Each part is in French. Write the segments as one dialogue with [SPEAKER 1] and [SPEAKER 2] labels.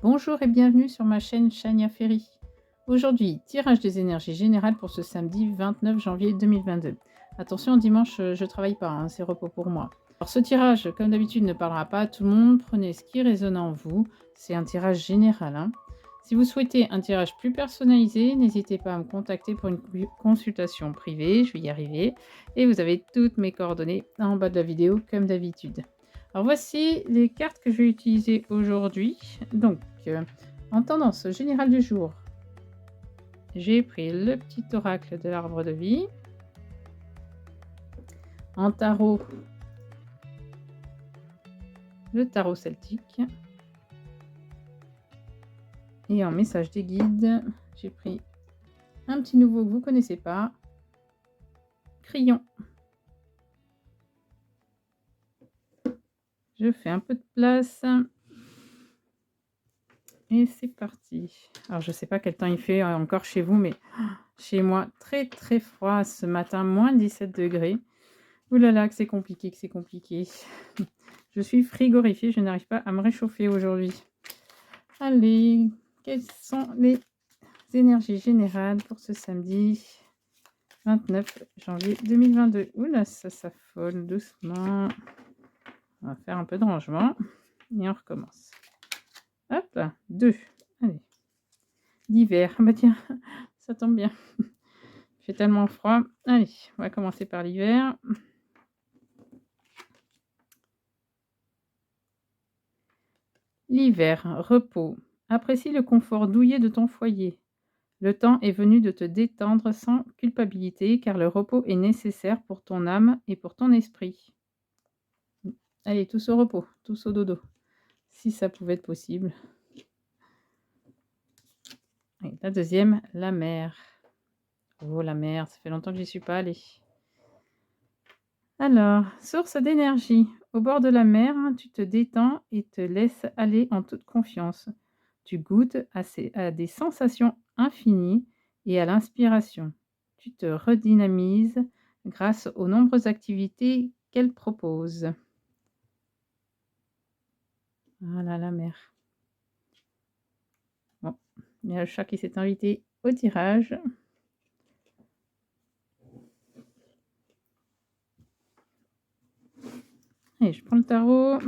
[SPEAKER 1] Bonjour et bienvenue sur ma chaîne Chania Ferry. Aujourd'hui, tirage des énergies générales pour ce samedi 29 janvier 2022. Attention, dimanche, je travaille pas, hein, c'est repos pour moi. Alors ce tirage, comme d'habitude, ne parlera pas à tout le monde. Prenez ce qui résonne en vous. C'est un tirage général, hein. Si vous souhaitez un tirage plus personnalisé, n'hésitez pas à me contacter pour une consultation privée, je vais y arriver. Et vous avez toutes mes coordonnées en bas de la vidéo, comme d'habitude. Alors voici les cartes que je vais utiliser aujourd'hui. Donc, en tendance générale du jour, j'ai pris le petit oracle de l'arbre de vie. En tarot, le tarot celtique. Et en message des guides, j'ai pris un petit nouveau que vous ne connaissez pas, crayon. Je fais un peu de place. Et c'est parti. Alors, je ne sais pas quel temps il fait encore chez vous, mais chez moi, très très froid ce matin, moins 17 degrés. Ouh là là, que c'est compliqué, que c'est compliqué. Je suis frigorifiée, je n'arrive pas à me réchauffer aujourd'hui. Allez, quelles sont les énergies générales pour ce samedi 29 janvier 2022? Ouh là, ça s'affole doucement. On va faire un peu de rangement et on recommence. Hop, 2. Allez. L'hiver. Bah tiens, ça tombe bien. Il fait tellement froid. Allez, on va commencer par l'hiver. L'hiver, repos. Apprécie le confort douillet de ton foyer. Le temps est venu de te détendre sans culpabilité, car le repos est nécessaire pour ton âme et pour ton esprit. Allez, tous au repos, tous au dodo, si ça pouvait être possible. Et la deuxième, la mer. Oh, la mer, ça fait longtemps que j'y suis pas allée. Alors, source d'énergie. Au bord de la mer, tu te détends et te laisses aller en toute confiance. Tu goûtes à des sensations infinies et à l'inspiration. Tu te redynamises grâce aux nombreuses activités qu'elle propose. Voilà la mer. Bon, il y a le chat qui s'est invité au tirage. Allez, je prends le tarot.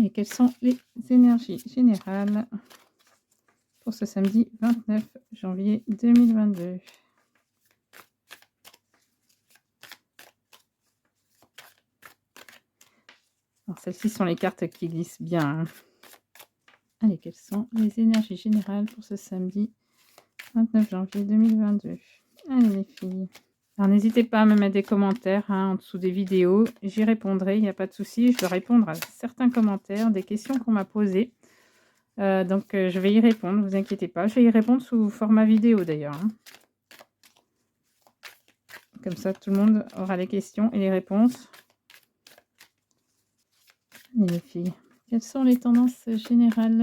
[SPEAKER 1] Et quelles sont les énergies générales pour ce samedi 29 janvier 2022? Alors, celles-ci sont les cartes qui glissent bien, hein. Allez, quelles sont les énergies générales pour ce samedi 29 janvier 2022? Allez, les filles. Alors, n'hésitez pas à me mettre des commentaires, hein, en dessous des vidéos. J'y répondrai, il n'y a pas de souci. Je dois répondre à certains commentaires, des questions qu'on m'a posées. Donc, je vais y répondre, ne vous inquiétez pas. Je vais y répondre sous format vidéo, d'ailleurs, hein. Comme ça, tout le monde aura les questions et les réponses. Allez, les filles. Quelles sont les tendances générales,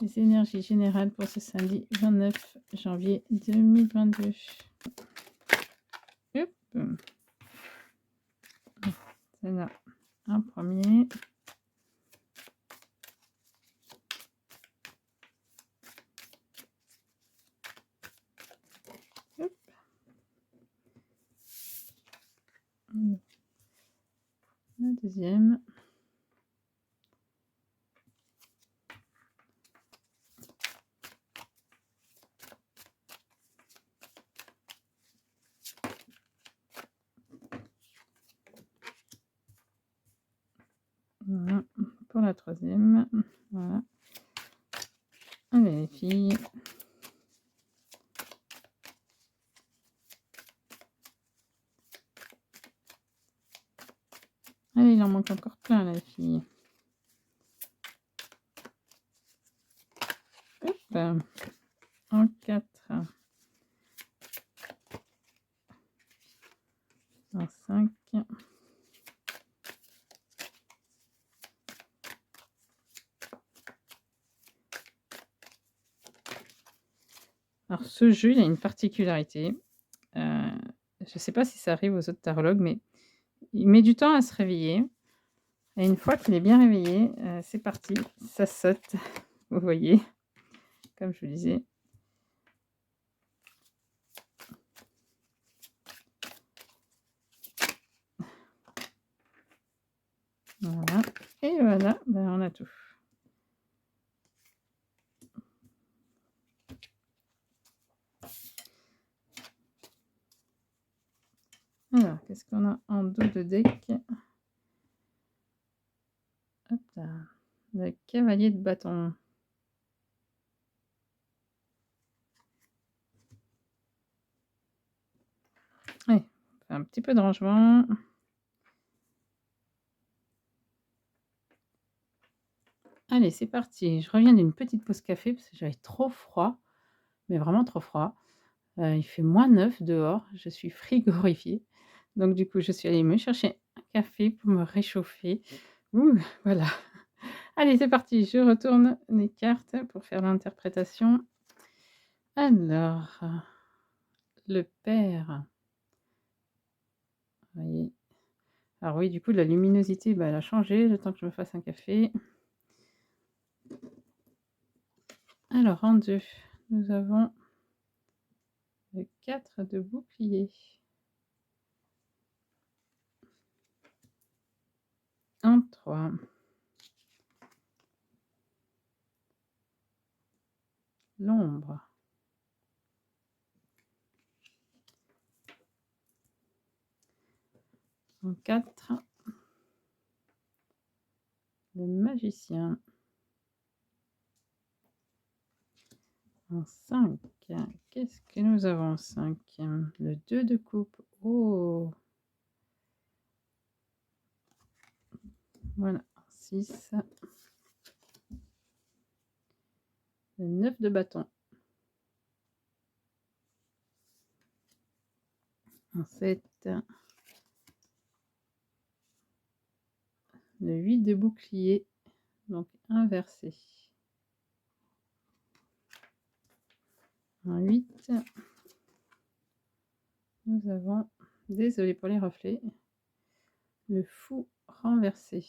[SPEAKER 1] les énergies générales pour ce samedi 29 janvier 2022? Hop. C'est là, un premier. Hop. La deuxième. Voilà, pour la troisième. Voilà. Allez, les filles. Allez, il en manque encore plein, les filles. Hop. En 4. En 5. Alors, ce jeu, il a une particularité. Je ne sais pas si ça arrive aux autres tarologues, mais il met du temps à se réveiller et une fois qu'il est bien réveillé, c'est parti, ça saute. Vous voyez? Comme je vous disais. Voilà et voilà, ben, on a tout. Alors, qu'est-ce qu'on a en dos de deck? Hop là, le cavalier de bâton. Ouais, on fait un petit peu de rangement. Allez, c'est parti. Je reviens d'une petite pause café parce que j'avais trop froid, mais vraiment trop froid. Il fait -9 dehors, je suis frigorifiée. Donc du coup, je suis allée me chercher un café pour me réchauffer. Ouh, voilà. Allez, c'est parti, je retourne les cartes pour faire l'interprétation. Alors, le père, vous voyez? Alors oui, du coup, la luminosité, bah, elle a changé le temps que je me fasse un café. Alors en 2, nous avons le 4 de bouclier. En 3. L'ombre. En 4. Le magicien. En 5. Qu'est-ce que nous avons en 5? Le 2 de coupe. Oh! Voilà. 6. Le 9 de bâton. En 7. Le 8 de bouclier. Donc inversé. En 8. Nous avons, désolé pour les reflets, le fou renversé.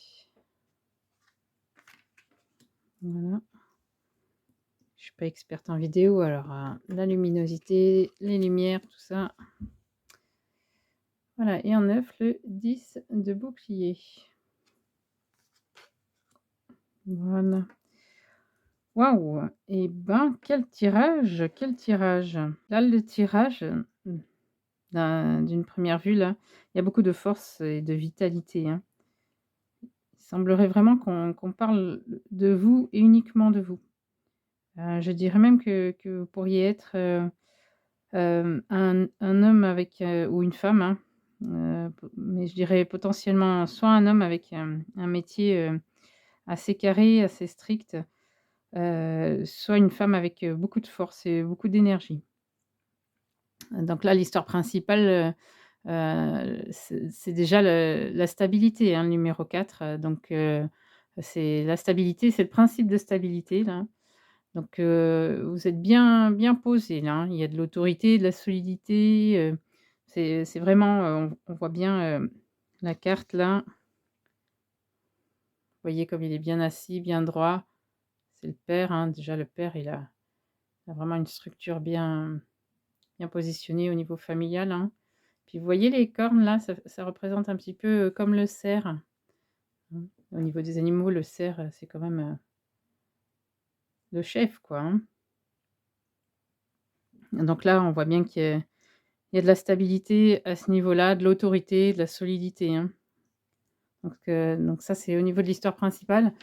[SPEAKER 1] Voilà. Je suis pas experte en vidéo, alors la luminosité, les lumières, tout ça. Voilà, et en 9, le 10 de bouclier. Voilà. Waouh! Et ben, quel tirage, quel tirage! Là, le tirage, d'une première vue, là, il y a beaucoup de force et de vitalité, hein. Il semblerait vraiment qu'on parle de vous et uniquement de vous. Je dirais même que vous pourriez être, un homme avec, ou une femme, hein, mais je dirais potentiellement soit un homme avec, un métier, assez carré, assez strict, soit une femme avec, beaucoup de force et beaucoup d'énergie. Donc là, l'histoire principale, c'est déjà la stabilité, hein, le numéro 4, donc c'est la stabilité, c'est le principe de stabilité là. Donc vous êtes bien posé là, hein. Il y a de l'autorité, de la solidité, c'est vraiment, on voit bien, la carte là. Vous voyez comme il est bien assis, bien droit. C'est le père, hein. Déjà le père, il a vraiment une structure bien positionnée au niveau familial, hein. Puis vous voyez les cornes là, ça représente un petit peu, comme le cerf, mmh. Au niveau des animaux, le cerf, c'est quand même, le chef quoi, hein. Donc là, on voit bien qu'il y a de la stabilité à ce niveau-là, de l'autorité, de la solidité, hein. Donc ça, c'est au niveau de l'histoire principale.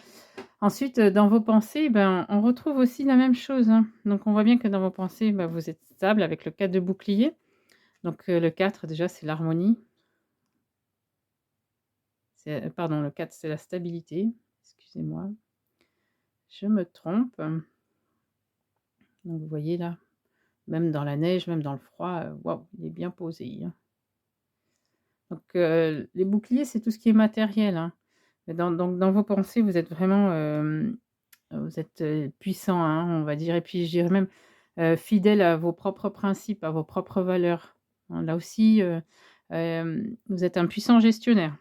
[SPEAKER 1] Ensuite, dans vos pensées, ben, on retrouve aussi la même chose, hein. Donc on voit bien que dans vos pensées, bah, vous êtes stable avec le 4 de bouclier. Donc le 4 déjà, c'est l'harmonie. C'est pardon, le 4 c'est la stabilité. Excusez-moi, je me trompe. Donc vous voyez là, même dans la neige, même dans le froid, waouh, il est bien posé, hein. Donc les boucliers, c'est tout ce qui est matériel, hein. Mais dans vos pensées, vous êtes vraiment, vous êtes, puissant, hein, on va dire et puis je dirais même, fidèle à vos propres principes, à vos propres valeurs, hein. Là aussi, Vous êtes un puissant gestionnaire.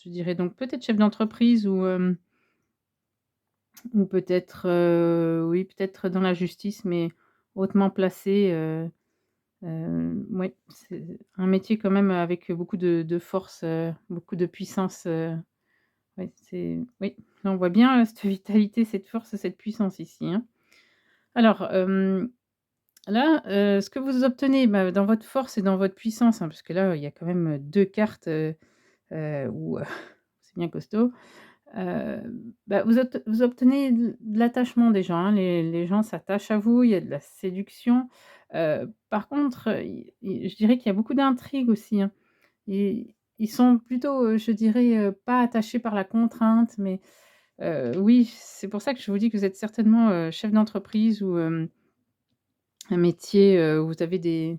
[SPEAKER 1] Je dirais donc peut-être chef d'entreprise ou peut-être, oui, peut-être dans la justice, mais hautement placé, ouais, c'est un métier quand même avec beaucoup de force, beaucoup de puissance, ouais, c'est oui, là on voit bien, cette vitalité, cette force, cette puissance ici, hein. Alors, là, ce que vous obtenez, bah, dans votre force et dans votre puissance, hein, parce que là, il y a quand même, 2 cartes, où, c'est bien costaud. Heu, Bah, vous obtenez de l'attachement des gens, hein. Les gens s'attachent à vous, il y a de la séduction. Par contre, je dirais qu'il y a beaucoup d'intrigues aussi, hein. Ils sont plutôt, je dirais, pas attachés par la contrainte, mais oui, c'est pour ça que je vous dis que vous êtes certainement, chef d'entreprise ou un métier, où vous avez des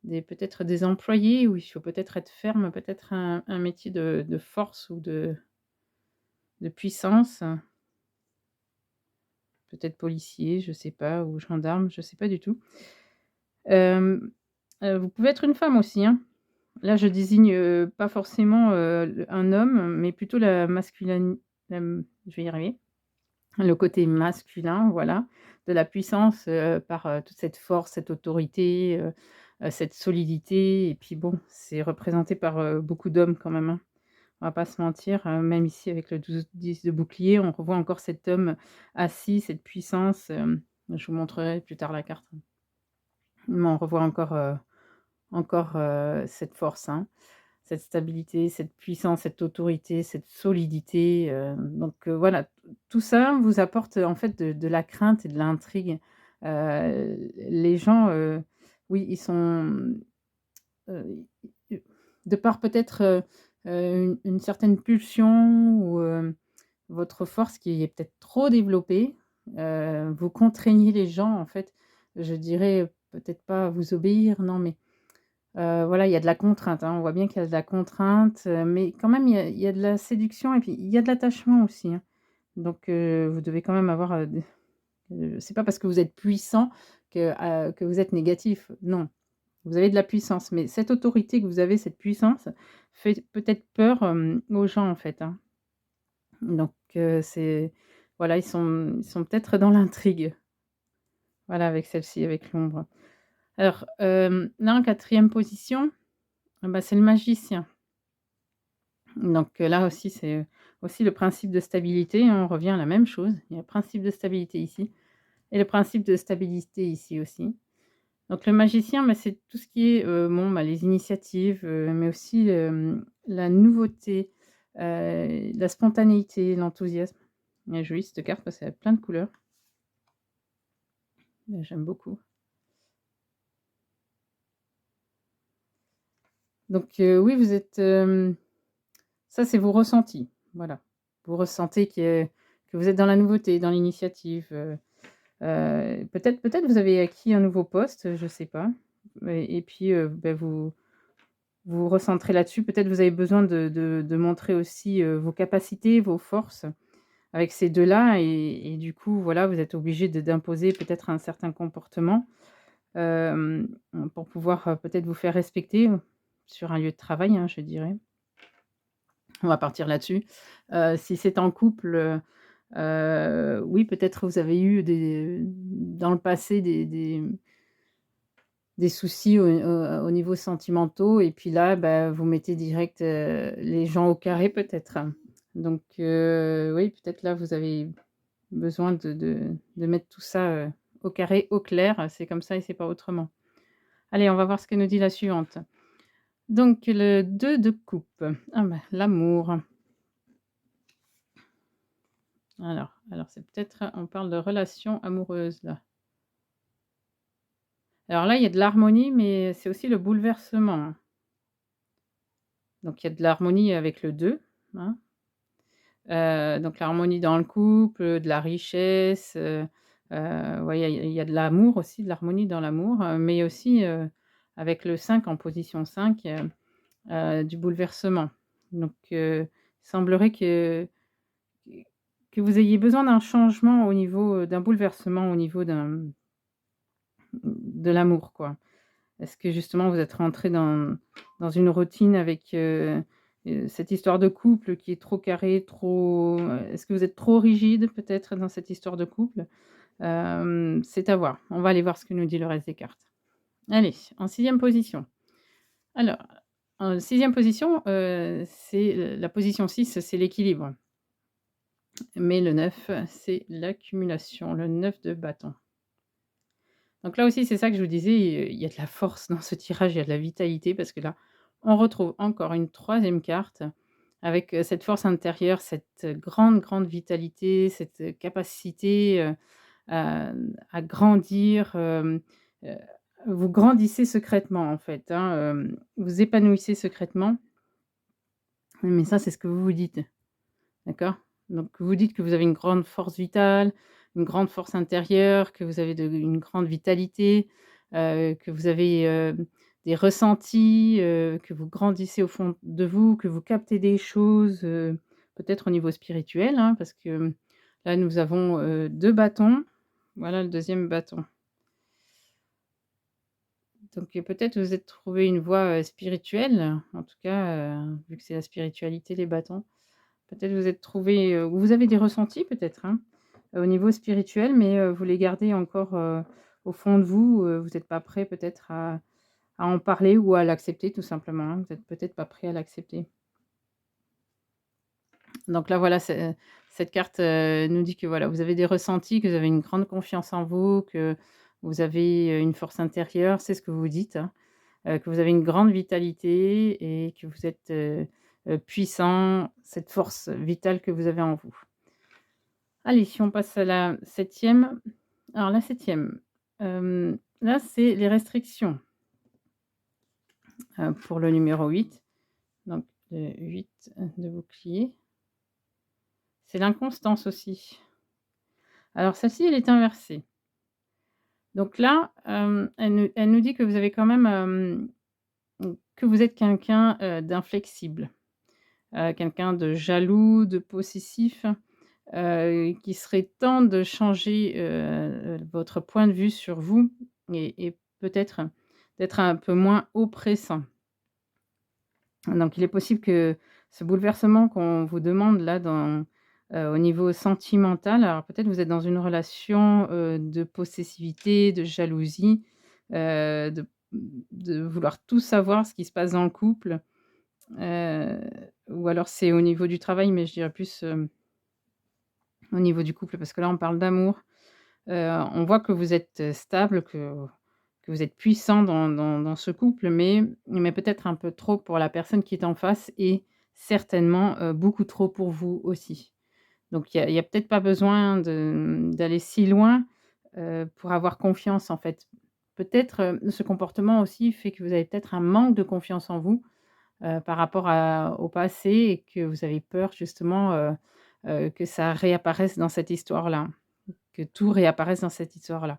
[SPEAKER 1] peut-être des employés, où il faut peut-être être ferme, peut-être un métier de force ou de puissance. Peut-être policier, je sais pas, ou gendarme, je sais pas du tout. Hem, vous pouvez être une femme aussi, hein. Là, je désigne, pas forcément, un homme, mais plutôt je vais y arriver, le côté masculin, voilà, de la puissance, par, toute cette force, cette autorité, cette solidité et puis bon, c'est représenté par, beaucoup d'hommes quand même, hein. On va pas se mentir, même ici avec le 12-10 de bouclier, on revoit encore cet homme assis, cette puissance, je vous montrerai plus tard la carte. Mais on revoit encore, cette force, hein, cette stabilité, cette puissance, cette autorité, cette solidité, donc voilà, tout ça vous apporte, en fait, de la crainte et de l'intrigue. Les gens, oui, ils sont, Heu, i de par peut-être, une certaine pulsion ou, votre force qui est peut-être trop développée, vous contraignez les gens en fait, je dirais, peut-être pas à vous obéir, non, mais, voilà, il y a de la contrainte, hein. On voit bien qu'il y a de la contrainte, mais quand même il y a de la séduction et puis il y a de l'attachement aussi, hein. Donc, vous devez quand même avoir, des c'est pas parce que vous êtes puissant que vous êtes négatif, non. Vous avez de la puissance, mais cette autorité que vous avez, cette puissance, fait peut-être peur, aux gens, en fait, hein. Donc c'est voilà, ils sont peut-être dans l'intrigue, voilà, avec celle-ci, avec l'ombre. Alors, là, en 4e position, bah, c'est le magicien. Donc là aussi, c'est aussi le principe de stabilité, hein, on revient à la même chose. Il y a le principe de stabilité ici et le principe de stabilité ici aussi. Donc le magicien, bah, c'est tout ce qui est, bon, bah, les initiatives, mais aussi, la nouveauté, la spontanéité, l'enthousiasme. Elle est jolie cette carte parce qu'elle a plein de couleurs. J'aime beaucoup. Donc oui, vous êtes, ça c'est vos ressentis, voilà. Vous ressentez que vous êtes dans la nouveauté, dans l'initiative, peut-être vous avez acquis un nouveau poste, je sais pas. Et puis, bah, vous vous recentrez là-dessus. Peut-être vous avez besoin de montrer aussi, vos capacités, vos forces avec ces 2 là et du coup, voilà, vous êtes obligé d'imposer peut-être un certain comportement, hem, pour pouvoir, peut-être vous faire respecter, sur un lieu de travail, hein, je dirais. On va partir là-dessus. Si c'est en couple, oui, peut-être vous avez eu dans le passé des soucis au niveau sentimentaux et puis là, bah, vous mettez direct, les gens au carré peut-être. Donc oui, peut-être là, vous avez besoin de mettre tout ça, au carré, au clair, c'est comme ça et c'est pas autrement. Allez, on va voir ce que nous dit la suivante. Donc le 2 de coupe. Ah bah, l'amour. Alors c'est peut-être on parle de relation amoureuse là. Alors là, il y a de l'harmonie, mais c'est aussi le bouleversement, hein. Donc il y a de l'harmonie avec le 2, hein. Donc l'harmonie dans le couple, de la richesse, ouais, il y a de l'amour aussi, de l'harmonie dans l'amour, mais aussi, avec le 5 en position 5, du bouleversement. Donc il semblerait que vous ayez besoin d'un changement au niveau, d'un bouleversement au niveau de l'amour, quoi. Est-ce que justement vous êtes rentré dans une routine avec, cette histoire de couple qui est trop carrée, trop, est-ce que vous êtes trop rigide peut-être dans cette histoire de couple? C'est à voir. On va aller voir ce que nous dit le reste des cartes. Allez, en sixième position. Alors, en 6e position, c'est la position 6, c'est l'équilibre. Mais le 9, c'est l'accumulation, le 9 de bâton. Donc là aussi, c'est ça que je vous disais, il y a de la force dans ce tirage, il y a de la vitalité parce que là, on retrouve encore une troisième carte avec, cette force intérieure, cette, grande, grande vitalité, cette, capacité, à grandir, heu, vous grandissez secrètement en fait, hein, vous épanouissez secrètement, mais ça, c'est ce que vous vous dites. D'accord? Donc vous dites que vous avez une grande force vitale, une grande force intérieure, que vous avez une grande vitalité, que vous avez, des ressentis, que vous grandissez au fond de vous, que vous captez des choses, peut-être au niveau spirituel, hein, parce que, là nous avons, 2 bâtons. Voilà le deuxième bâton. Donc peut-être vous êtes trouvé une voie, spirituelle, en tout cas, vu que c'est la spiritualité les bâtons. Peut-être vous êtes trouvé, ou vous avez des ressentis peut-être, hein, au niveau spirituel, mais vous les gardez encore, au fond de vous, vous n'êtes pas prêt peut-être à en parler ou à l'accepter tout simplement, hein. Vous êtes peut-être pas prêt à l'accepter. Donc là voilà, cette carte, nous dit que voilà, vous avez des ressentis, que vous avez une grande confiance en vous, que vous avez, une force intérieure, c'est ce que vous dites, hein, que vous avez une grande vitalité et que vous êtes, puissant, cette force vitale que vous avez en vous. Allez, si on passe à la septième. Alors la septième, là, c'est les restrictions, pour le numéro 8. Donc le 8 de bouclier. C'est l'inconstance aussi. Alors celle-ci, elle est inversée. Donc là, elle nous dit que vous avez quand même, que vous êtes quelqu'un, d'inflexible, quelqu'un de jaloux, de possessif, qu'il serait temps de changer, votre point de vue sur vous et peut-être d'être un peu moins oppressant. Donc il est possible que ce bouleversement qu'on vous demande là au niveau sentimental, alors peut-être vous êtes dans une relation, de possessivité, de jalousie, de vouloir tout savoir ce qui se passe dans le couple, heu, ou alors c'est au niveau du travail, mais je dirais plus, au niveau du couple parce que là on parle d'amour. On voit que vous êtes, stable, que vous êtes puissant dans ce couple, mais peut-être un peu trop pour la personne qui est en face et certainement, beaucoup trop pour vous aussi. Donc il y a peut-être pas besoin d'aller si loin, pour avoir confiance en fait. Peut-être, ce comportement aussi fait que vous avez peut-être un manque de confiance en vous, par rapport au passé et que vous avez peur justement, que ça réapparaisse dans cette histoire-là, que tout réapparaisse dans cette histoire-là.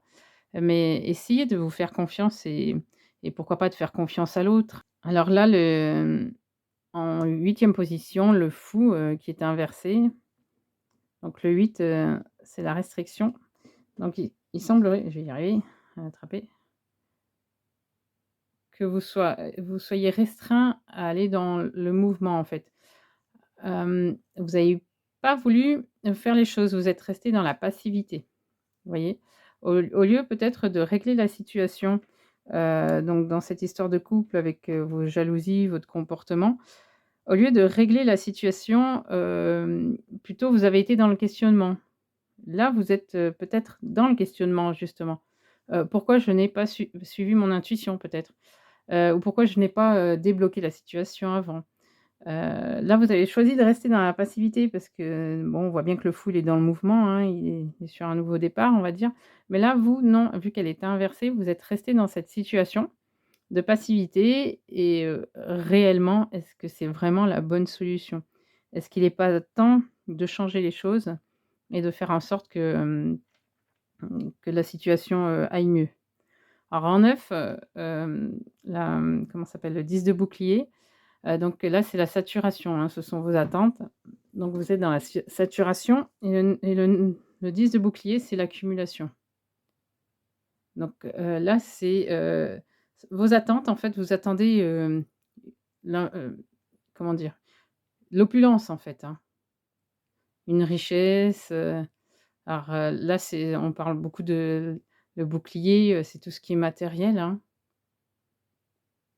[SPEAKER 1] Mais essayez de vous faire confiance et pourquoi pas de faire confiance à l'autre. Alors là, en huitième position, le fou, qui est inversé. Donc le 8, c'est la restriction. Donc il semblerait, je vais y arriver à attraper, que vous soyez restreint à aller dans le mouvement, en fait. Vous n'avez pas voulu, faire les choses, vous êtes resté dans la passivité, vous voyez? Au lieu peut-être de régler la situation, donc dans cette histoire de couple avec, vos jalousies, votre comportement, au lieu de régler la situation, plutôt vous avez été dans le questionnement. Là, vous êtes, peut-être dans le questionnement justement. Pourquoi je n'ai pas suivi mon intuition peut-être? Ou pourquoi je n'ai pas, débloqué la situation avant? Là, vous avez choisi de rester dans la passivité parce que, bon, on voit bien que le fou, il est dans le mouvement, hein, il est sur un nouveau départ, on va dire. Mais là, vous, non, vu qu'elle est inversée, vous êtes resté dans cette situation de passivité et réellement, est-ce que c'est vraiment la bonne solution? Est-ce qu'il n'est pas temps de changer les choses et de faire en sorte que la situation, aille mieux? Alors en 9, comment ça s'appelle? Le 10 de bouclier. Donc là, c'est la saturation, hein, ce sont vos attentes. Donc vous êtes dans la saturation et le 10 de bouclier, c'est l'accumulation. Donc là, Vos attentes, en fait, vous attendez, l'in comment dire? L'opulence, en fait, hein. Une richesse, alors, là, on parle beaucoup de le bouclier, c'est tout ce qui est matériel, hein.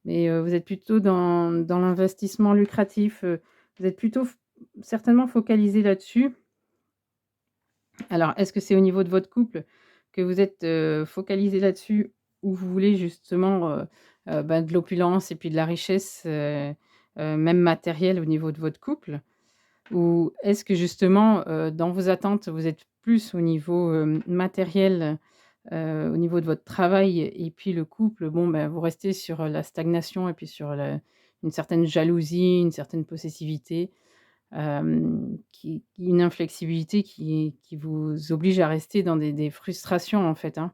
[SPEAKER 1] Mais, vous êtes plutôt dans l'investissement lucratif, vous êtes plutôt certainement focalisé là-dessus. Alors, est-ce que c'est au niveau de votre couple que vous êtes, focalisés là-dessus ou vous voulez justement, bah, de l'opulence et puis de la richesse, même matérielle au niveau de votre couple? Ou est-ce que justement, dans vos attentes, vous êtes plus au niveau, matériel, au niveau de votre travail et puis le couple, bon, ben, vous restez sur, la stagnation et puis sur une certaine jalousie, une certaine possessivité, qui une inflexibilité qui vous oblige à rester dans des frustrations, en fait, hein.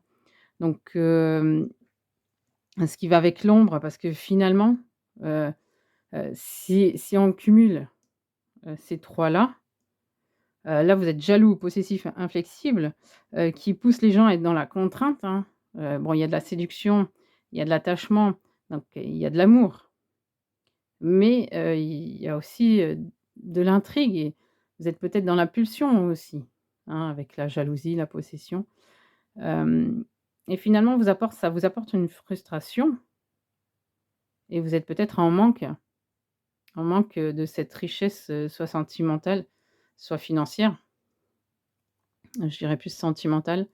[SPEAKER 1] Donc, ce qui va avec l'ombre parce que finalement, heu si on cumule, ces 3 là, là, vous êtes jaloux, possessif, inflexible, qui pousse les gens à être dans la contrainte, hein. Bon, il y a de la séduction, il y a de l'attachement, donc il y a de l'amour, mais il y a aussi, de l'intrigue et vous êtes peut-être dans la pulsion aussi, hein, avec la jalousie, la possession, hem et finalement ça vous apporte une frustration et vous êtes peut-être en manque, de cette richesse, soit sentimentale, soit financière. Je dirais plus sentimentale.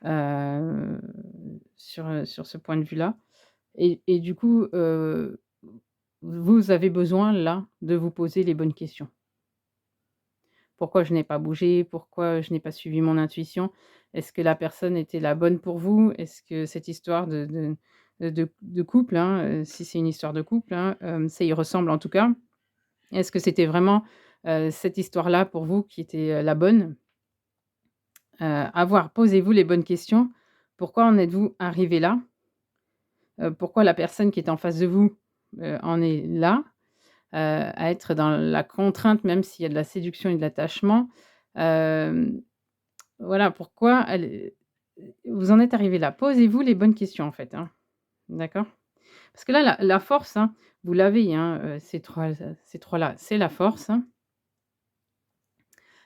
[SPEAKER 1] Heu, sur ce point de vue-là et du coup, vous avez besoin là de vous poser les bonnes questions. Pourquoi je n'ai pas bougé? Pourquoi je n'ai pas suivi mon intuition? Est-ce que la personne était la bonne pour vous? Est-ce que cette histoire de couple, hein, si c'est une histoire de couple, hein, ça y ressemble en tout cas. Est-ce que c'était vraiment, cette histoire-là pour vous qui était, la bonne? Posez-vous les bonnes questions. Pourquoi en êtes-vous arrivé là? Pourquoi la personne qui est en face de vous, en est là, à être dans la contrainte, même s'il y a de la séduction et de l'attachement. Hem, voilà, pourquoi vous en êtes arrivé là? Posez-vous les bonnes questions, en fait, hein, d'accord? Parce que là, la force, hein, vous l'avez, hein, ces 3 là, c'est la force, hein.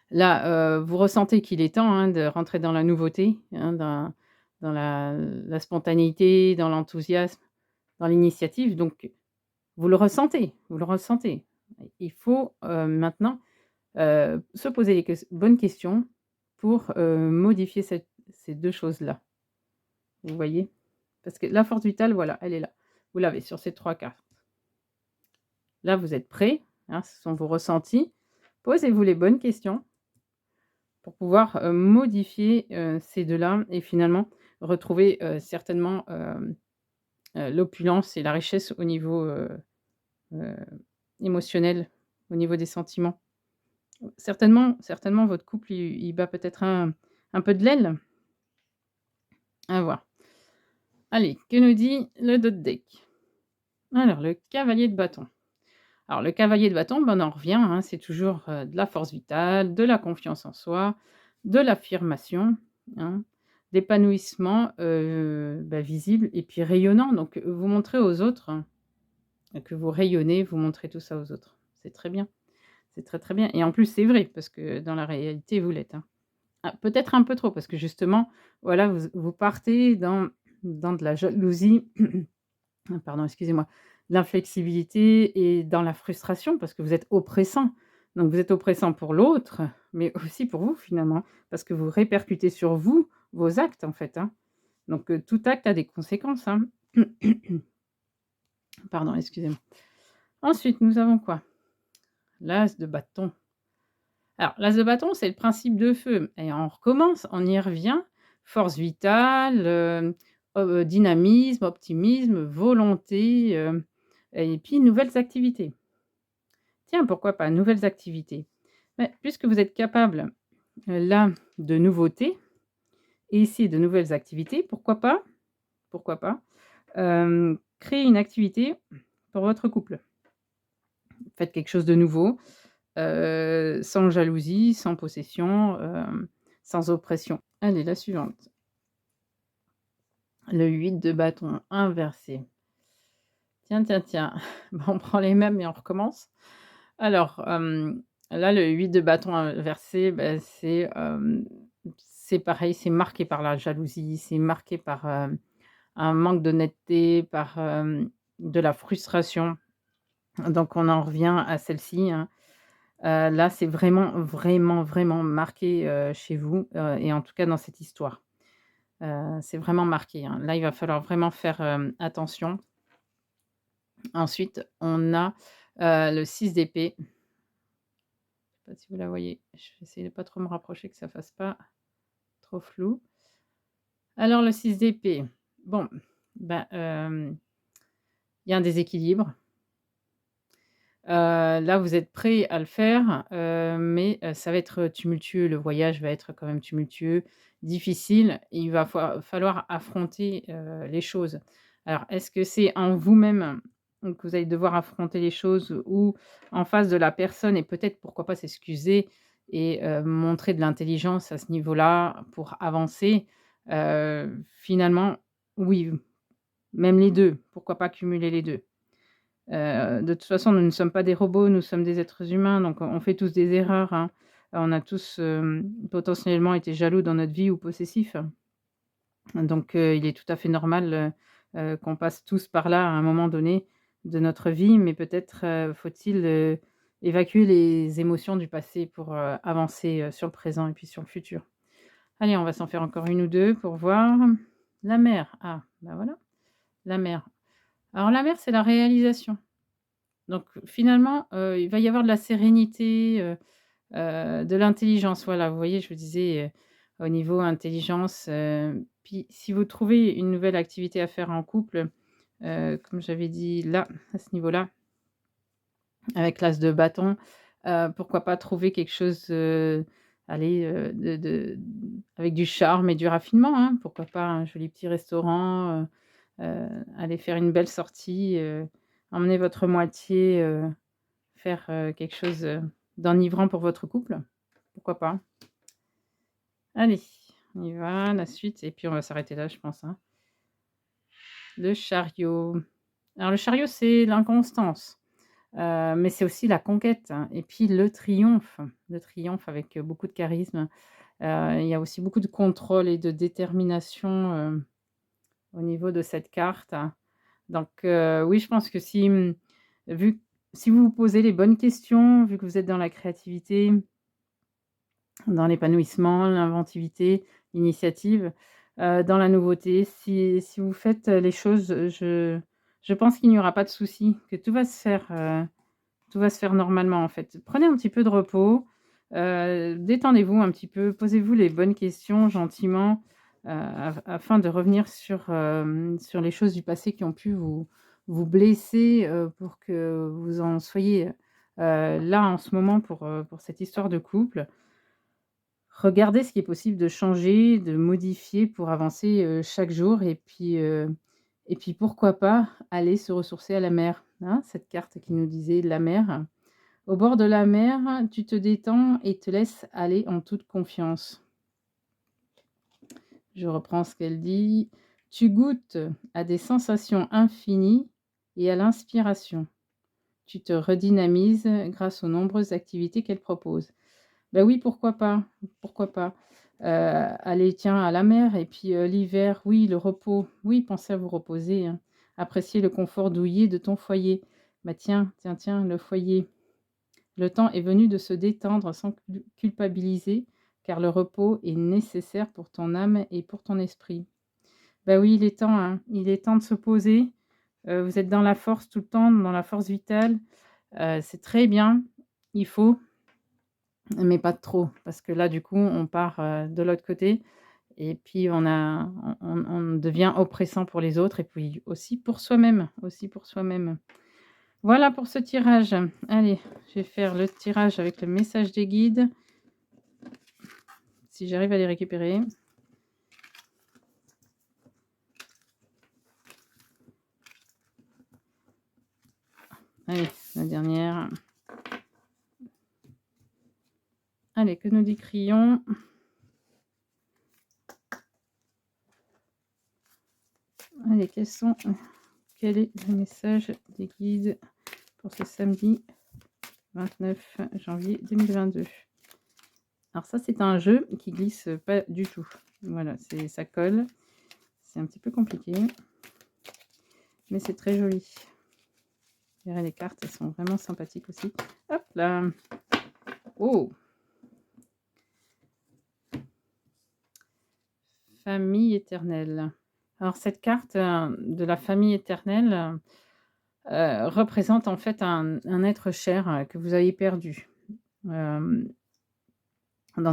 [SPEAKER 1] Là, vous ressentez qu'il est temps, hein, de rentrer dans la nouveauté, hein, dans la spontanéité, dans l'enthousiasme, dans l'initiative, donc vous le ressentez, vous le ressentez. Il faut, maintenant, se poser les bonnes questions pour, modifier ces 2 choses-là. Vous voyez? Parce que la force vitale, voilà, elle est là. Vous l'avez sur ces 3 cartes. Là, vous êtes prêts, hein, ce sont vos ressentis. Posez-vous les bonnes questions pour pouvoir, modifier, ces 2 là et finalement retrouver, certainement, l'opulence et la richesse au niveau, heu, émotionnel, au niveau des sentiments. Certainement votre couple, il bat peut-être un peu de l'aile? À voir. Allez, que nous dit le dos de deck? Alors, le cavalier de bâton. Alors le cavalier de bâton, ben, on en revient, hein, c'est toujours, de la force vitale, de la confiance en soi, de l'affirmation, hein, d'épanouissement, bah, visible et puis rayonnant. Donc, vous montrez aux autres, hein, que vous rayonnez, vous montrez tout ça aux autres. C'est très bien, c'est très, très bien et en plus c'est vrai parce que dans la réalité vous l'êtes, hein. Ah, peut-être un peu trop parce que justement, voilà, vous partez dans de la jalousie, pardon, excusez-moi, de l'inflexibilité et dans la frustration parce que vous êtes oppressant. Donc vous êtes oppressant pour l'autre, mais aussi pour vous finalement, parce que vous répercutez sur vous, vos actes en fait, hein. Donc tout acte a des conséquences, hein. Pardon, excusez-moi. Ensuite, nous avons quoi? L'as de bâton. Alors, l'as de bâton, c'est le principe de feu et on recommence, on y revient. Force vitale, dynamisme, optimisme, volonté, et puis nouvelles activités. Tiens, pourquoi pas nouvelles activités? Mais puisque vous êtes capable, là, de nouveautés et ici de nouvelles activités, pourquoi pas, créer une activité pour votre couple. Faites quelque chose de nouveau, sans jalousie, sans possession, sans oppression. Allez, la suivante. Le 8 de bâton inversé. Tiens, tiens, tiens. Bah, on prend les mêmes et on recommence. Alors, là, le 8 de bâton inversé, bah, c'est pareil, c'est marqué par la jalousie, c'est marqué par, un manque d'honnêteté, par, de la frustration. Donc on en revient à celle-ci, hein. Là, c'est vraiment, vraiment, vraiment marqué, chez vous, et en tout cas dans cette histoire. C'est vraiment marqué, hein. Là, il va falloir vraiment faire, attention. Ensuite, on a, le 6 d'épée. Je sais pas si vous la voyez? Je vais essayer de pas trop me rapprocher, que ça fasse pas trop flou. Alors le 6 d'épée, bon, bah, il y a un déséquilibre. Là, vous êtes prêt à le faire, mais ça va être tumultueux. Le voyage va être quand même tumultueux, difficile et il va falloir affronter, les choses. Alors, est-ce que c'est en vous-même que vous allez devoir affronter les choses ou en face de la personne et peut-être, pourquoi pas, s'excuser et montrer de l'intelligence à ce niveau-là pour avancer? Finalement, oui, même les 2. Pourquoi pas cumuler les 2. De toute façon, nous ne sommes pas des robots, nous sommes des êtres humains, donc on fait tous des erreurs, hein. On a tous, potentiellement été jaloux dans notre vie ou possessifs. Donc il est tout à fait normal, qu'on passe tous par là à un moment donné de notre vie, mais peut-être, faut-il, évacuer les émotions du passé pour, avancer, sur le présent et puis sur le futur. Allez, on va s'en faire encore une ou 2 pour voir. La mer, ah, bah, voilà, la mer. Alors la mer, c'est la réalisation. Donc finalement, il va y avoir de la sérénité, de l'intelligence. Voilà, vous voyez, je vous disais, au niveau intelligence, puis si vous trouvez une nouvelle activité à faire en couple, comme j'avais dit là, à ce niveau-là, avec l'as de bâton, pourquoi pas trouver quelque chose, allez, avec du charme et du raffinement, hein. Pourquoi pas un joli petit restaurant, aller faire une belle sortie, emmener votre moitié, faire, quelque chose, d'enivrant pour votre couple, pourquoi pas? Allez, on y va, la suite et puis on va s'arrêter là, je pense, hein. Le chariot. Alors le chariot, c'est l'inconstance, mais c'est aussi la conquête, hein, et puis le triomphe avec, beaucoup de charisme. Il y a aussi beaucoup de contrôle et de détermination, au niveau de cette carte. Donc oui, je pense que vu si vous vous posez les bonnes questions, vu que vous êtes dans la créativité, dans l'épanouissement, l'inventivité, l'initiative, dans la nouveauté. Si vous faites, les choses, je pense qu'il n'y aura pas de souci, que tout va se faire normalement, en fait. Prenez un petit peu de repos, détendez-vous un petit peu, posez-vous les bonnes questions gentiment, afin de revenir sur les choses du passé qui ont pu vous blesser, pour que vous en soyez, là, en ce moment pour cette histoire de couple. Regardez ce qui est possible de changer, de modifier pour avancer, chaque jour et puis pourquoi pas aller se ressourcer à la mer, hein? Cette carte qui nous disait la mer. Au bord de la mer, tu te détends et te laisses aller en toute confiance. Je reprends ce qu'elle dit: «Tu goûtes à des sensations infinies et à l'inspiration. Tu te redynamises grâce aux nombreuses activités qu'elle propose». Ben oui, pourquoi pas? Pourquoi pas? Aller, tiens, à la mer et puis, l'hiver, oui, le repos. Oui, pensez à vous reposer, hein. Apprécier le confort douillet de ton foyer. Bah, tiens, tiens, tiens, le foyer. Le temps est venu de se détendre sans culpabiliser, car le repos est nécessaire pour ton âme et pour ton esprit. Bah oui, il est temps, hein. Il est temps de se poser. Vous êtes dans la force tout le temps, dans la force vitale. C'est très bien. Il faut. Mais pas trop, parce que là, du coup, on part, de l'autre côté et puis on devient oppressant pour les autres et puis aussi pour soi-même, aussi pour soi-même. Voilà pour ce tirage. Allez, je vais faire le tirage avec le message des guides, si j'arrive à les récupérer. Allez, la dernière. Allez, que nous dit Crayon? Allez, quel est le message des guides pour ce samedi 29 janvier 2022? Alors ça, c'est un jeu qui glisse pas du tout. Voilà, ça colle. C'est un petit peu compliqué, mais c'est très joli. Vous verrez, les cartes, elles sont vraiment sympathiques aussi. Hop là! Oh! Famille éternelle. Alors cette carte de la famille éternelle représente en fait un être cher que vous avez perdu. Dans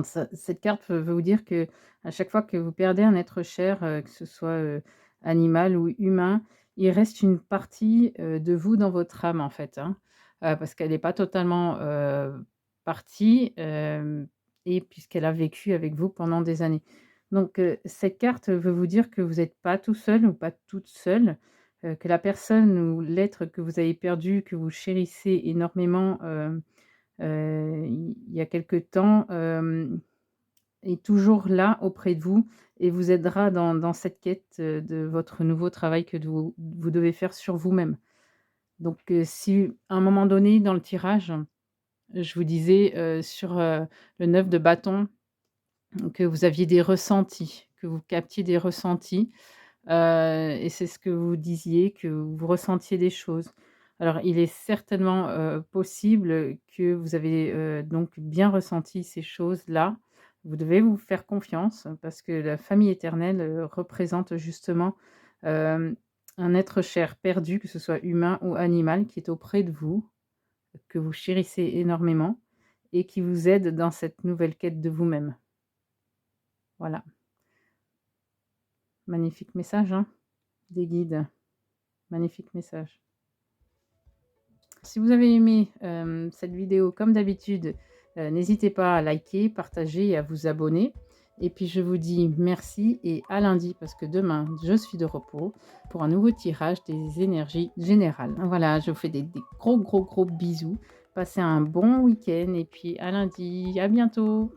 [SPEAKER 1] cette carte veut vous dire que à chaque fois que vous perdez un être cher, que ce soit animal ou humain, il reste une partie de vous dans votre âme en fait, hein, parce qu'elle n'est pas totalement partie, et puisqu'elle a vécu avec vous pendant des années. Donc cette carte veut vous dire que vous n'êtes pas tout seul ou pas toute seule, que la personne ou l'être que vous avez perdu, que vous chérissez énormément, il y a quelque temps, est toujours là auprès de vous et vous aidera dans cette quête, de votre nouveau travail que vous devez faire sur vous-même. Donc si à un moment donné dans le tirage, je vous disais, sur, le 9 de bâton, que vous aviez des ressentis, que vous captiez des ressentis. Et c'est ce que vous disiez, que vous ressentiez des choses. Alors il est certainement, possible que vous avez, donc bien ressenti ces choses-là. Vous devez vous faire confiance parce que la famille éternelle, représente justement, hem, un être cher perdu, que ce soit humain ou animal, qui est auprès de vous, que vous chérissez énormément et qui vous aide dans cette nouvelle quête de vous-même. Voilà, magnifique message, hein, des guides. Magnifique message. Si vous avez aimé, cette vidéo comme d'habitude, n'hésitez pas à liker, partager et à vous abonner. Et puis je vous dis merci et à lundi parce que demain, je suis de repos pour un nouveau tirage des énergies générales. Voilà, je vous fais des gros, gros, gros bisous. Passez un bon week-end et puis à lundi. À bientôt!